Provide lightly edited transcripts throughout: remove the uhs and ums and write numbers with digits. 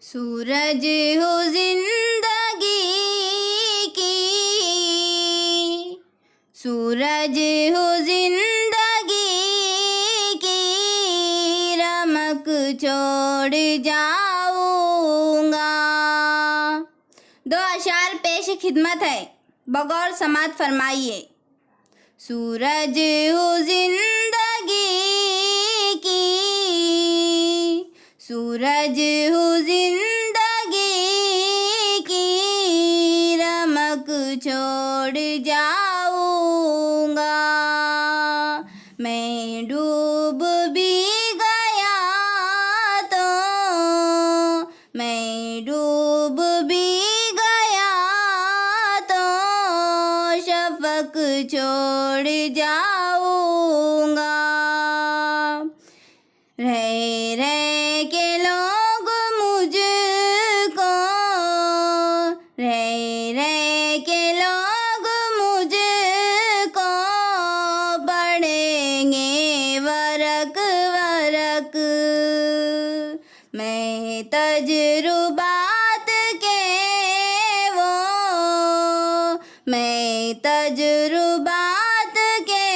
सूरज हो जिंदगी की, सूरज हो जिंदगी की, रमक छोड़ जाऊंगा। दो अशार पेश खिदमत है, बगौर समात फरमाइए। सूरज हो जिंदगी की, सूरज हो जिंदगी की, रमक छोड़ जाऊंगा। मैं डूब भी गया तो, मैं डूब भी गया तो, शफक छोड़ जाऊंगा। रह रह के लोग मुझको, रह रह के लोग मुझको पढ़ेंगे वरक वरक। मैं तजुर्बात के वो, मैं तजुर्बात के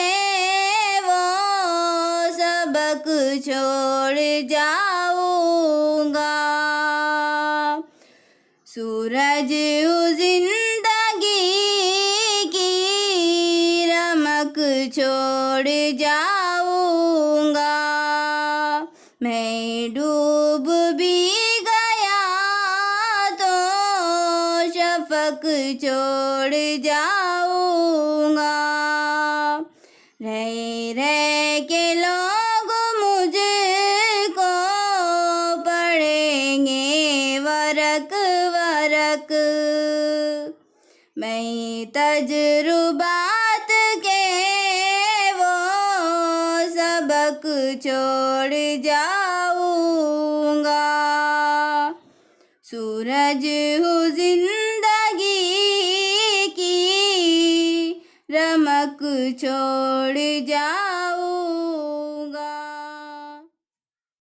वो सबक छोड़ जाऊंगा। सूरज हो जिंदगी की, रमक छोड़ जाऊंगा। मैं डूब भी गया तो, शफक छोड़ जाऊंगा। रह रह के लोग मुझको पढ़ेंगे वरक वरक। मैं तजुर्बात के वो सबक छोड़ जाऊंगा। सूरज हो जिंदगी की, रमक छोड़ जाऊंगा।